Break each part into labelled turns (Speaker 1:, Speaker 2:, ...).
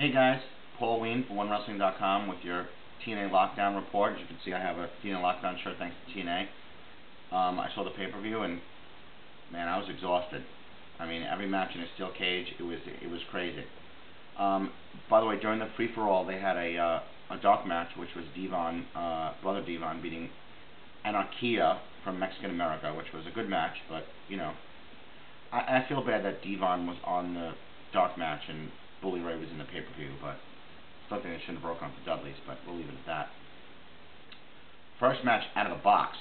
Speaker 1: Hey guys, Paul Ween for OneWrestling.com with your TNA Lockdown report. As you can see, I have a TNA Lockdown shirt thanks to TNA. I saw the pay-per-view and man, I was exhausted. I mean, every match in a steel cage, it was crazy. By the way, during the free-for-all, they had a dark match, which was Devon, Brother Devon beating Anarquia from Mexican America, which was a good match, but you know, I feel bad that Devon was on the dark match and Bully Ray was in the pay-per-view, but something that shouldn't have broken up the Dudleys, but we'll leave it at that. First match out of the box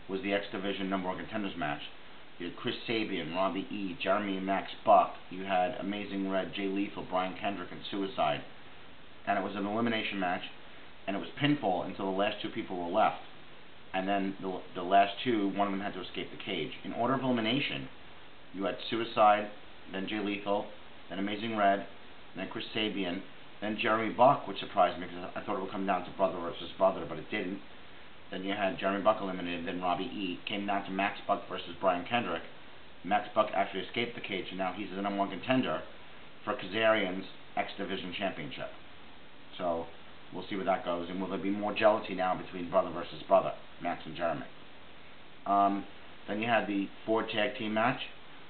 Speaker 1: was the X Division number 1 contenders match. You had Chris Sabian, Robbie E, Jeremy and Max Buck. You had Amazing Red, Jay Lethal, Brian Kendrick, and Suicide. And it was an elimination match, and it was pinfall until the last two people were left. And then the last two, one of them had to escape the cage. In order of elimination, you had Suicide, then Jay Lethal, then Amazing Red, then Chris Sabian, then Jeremy Buck, which surprised me because I thought it would come down to brother versus brother, but it didn't. Then you had Jeremy Buck eliminated, then Robbie E. Came down to Max Buck versus Brian Kendrick. Max Buck actually escaped the cage, and now he's the number 1 contender for Kazarian's X Division Championship. So we'll see where that goes, and will there be more jealousy now between brother versus brother, Max and Jeremy? Then you had the Ford Tag Team match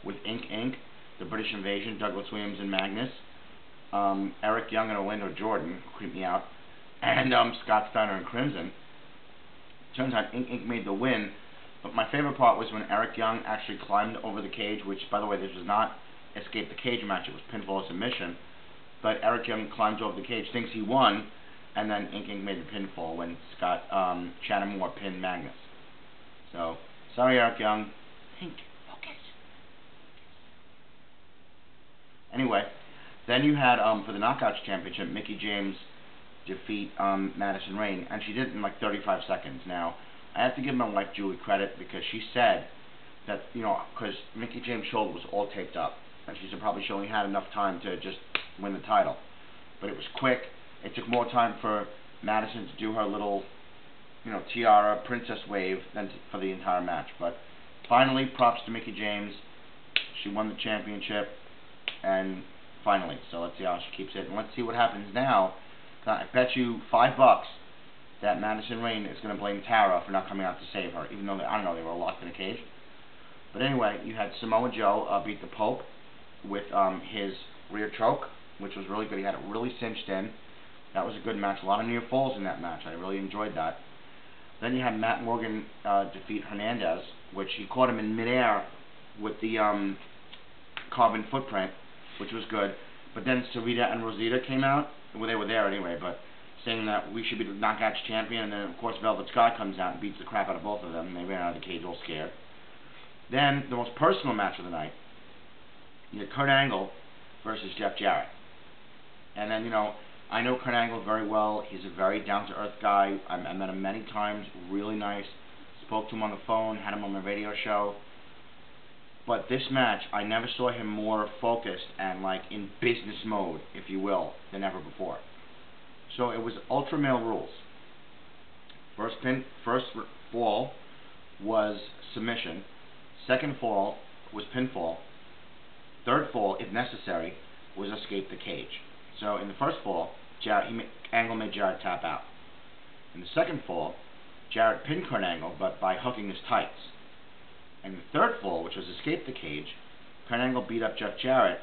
Speaker 1: with Inc., the British Invasion, Douglas Williams and Magnus, Eric Young and Orlando Jordan, creep me out, and Scott Steiner and Crimson. Turns out Inc. made the win, but my favorite part was when Eric Young actually climbed over the cage, which, by the way, this was not escape the cage match, it was pinfall or submission, but Eric Young climbed over the cage, thinks he won, and then Inc. made the pinfall when Shannon Moore pinned Magnus. So, sorry Eric Young. Inc. Focus. Anyway, then you had, for the Knockouts Championship, Mickie James defeat Madison Rayne, and she did it in like 35 seconds. Now, I have to give my wife Julie credit because she said that, you know, because Mickie James' shoulder was all taped up, and she said probably she only had enough time to just win the title. But it was quick. It took more time for Madison to do her little, you know, tiara princess wave than for the entire match. But finally, props to Mickie James. She won the championship, and finally, so let's see how she keeps it, and let's see what happens now. I bet you $5 that Madison Rayne is going to blame Tara for not coming out to save her, even though, I don't know, they were locked in a cage. But anyway, you had Samoa Joe beat the Pope with his rear choke, which was really good. He had it really cinched in. That was a good match. A lot of near falls in that match. I really enjoyed that. Then you had Matt Morgan defeat Hernandez, which he caught him in midair with the carbon footprint, which was good. But then Sarita and Rosita came out. Well, they were there anyway, but saying that we should be the Knockouts champion, and then of course Velvet Scott comes out and beats the crap out of both of them, and they ran out of the cage all scared. Then, the most personal match of the night, you had Kurt Angle versus Jeff Jarrett. And then, you know, I know Kurt Angle very well. He's a very down-to-earth guy. I met him many times, really nice. Spoke to him on the phone, had him on my radio show. But this match, I never saw him more focused and like in business mode, if you will, than ever before. So it was ultra male rules. First fall was submission. Second fall was pinfall. Third fall, if necessary, was escape the cage. So in the first fall, Angle made Jarrett tap out. In the second fall, Jarrett pinned Kurt Angle, but by hooking his tights. And the third fall, which was escape the cage, Kurt Angle beat up Jeff Jarrett,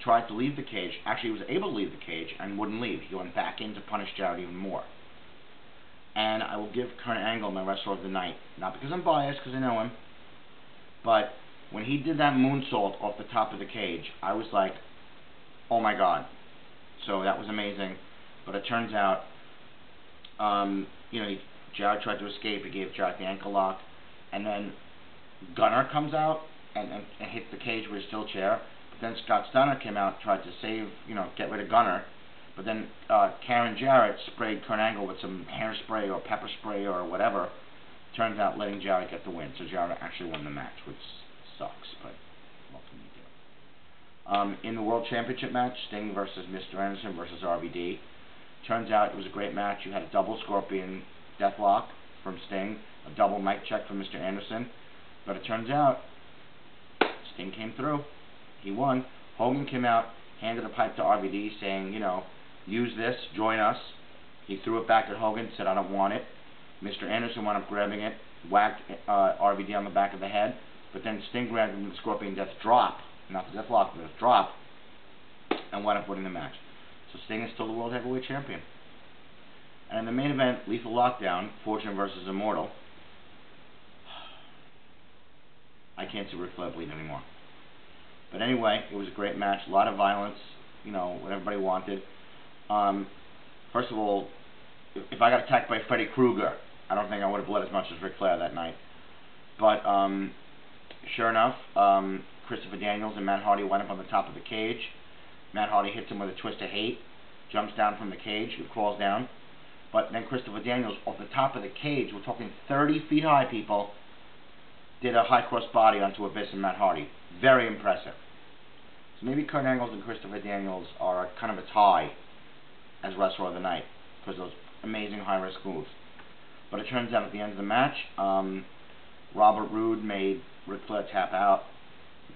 Speaker 1: tried to leave the cage, actually was able to leave the cage, and wouldn't leave. He went back in to punish Jarrett even more. And I will give Kurt Angle my wrestler of the night. Not because I'm biased, because I know him, but when he did that moonsault off the top of the cage, I was like, oh my god. So that was amazing. But it turns out, you know, Jarrett tried to escape, he gave Jarrett the ankle lock, and then Gunner comes out and hits the cage with a steel chair. But then Scott Steiner came out, tried to save, you know, get rid of Gunner. But then Karen Jarrett sprayed Kurt Angle with some hairspray or pepper spray or whatever. Turns out letting Jarrett get the win. So Jarrett actually won the match, which sucks, but what can you do? In the World Championship match, Sting versus Mr. Anderson versus RVD. Turns out it was a great match. You had a double Scorpion Deathlock from Sting, a double mic check from Mr. Anderson. But it turns out, Sting came through. He won. Hogan came out, handed a pipe to RVD saying, you know, use this, join us. He threw it back at Hogan, said, I don't want it. Mr. Anderson wound up grabbing it, whacked RVD on the back of the head, but then Sting grabbed him with the Scorpion Death drop, not the Death Lock, but the drop, and wound up winning the match. So Sting is still the World Heavyweight Champion. And in the main event, Lethal Lockdown, Fortune versus Immortal. I can't see Ric Flair bleed anymore. But anyway, it was a great match, a lot of violence, you know, what everybody wanted. First of all, if I got attacked by Freddy Krueger, I don't think I would have bled as much as Ric Flair that night. But sure enough, Christopher Daniels and Matt Hardy went up on the top of the cage. Matt Hardy hits him with a twist of hate, jumps down from the cage, crawls down. But then Christopher Daniels, off the top of the cage, we're talking 30 feet high, people, did a high cross body onto Abyss and Matt Hardy. Very impressive. So maybe Kurt Angle's and Christopher Daniels are kind of a tie as Wrestler of the Night because of those amazing high-risk moves. But it turns out at the end of the match, Robert Roode made Ric Flair tap out.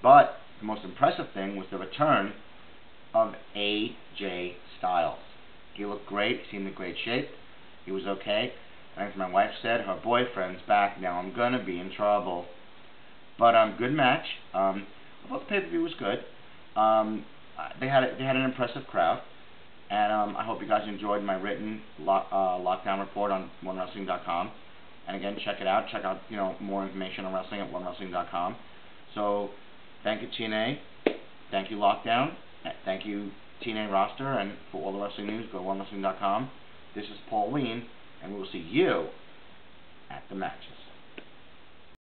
Speaker 1: But the most impressive thing was the return of AJ Styles. He looked great, seemed in great shape. He was okay. And as my wife said, her boyfriend's back now. I'm gonna be in trouble. But good match. I thought the pay-per-view was good. They had an impressive crowd, and I hope you guys enjoyed my written lockdown report on OneWrestling.com. And again, check it out. Check out more information on wrestling at OneWrestling.com. So thank you TNA. Thank you Lockdown. Thank you TNA roster, and for all the wrestling news, go to OneWrestling.com. This is Pauline, and we will see you at the matches.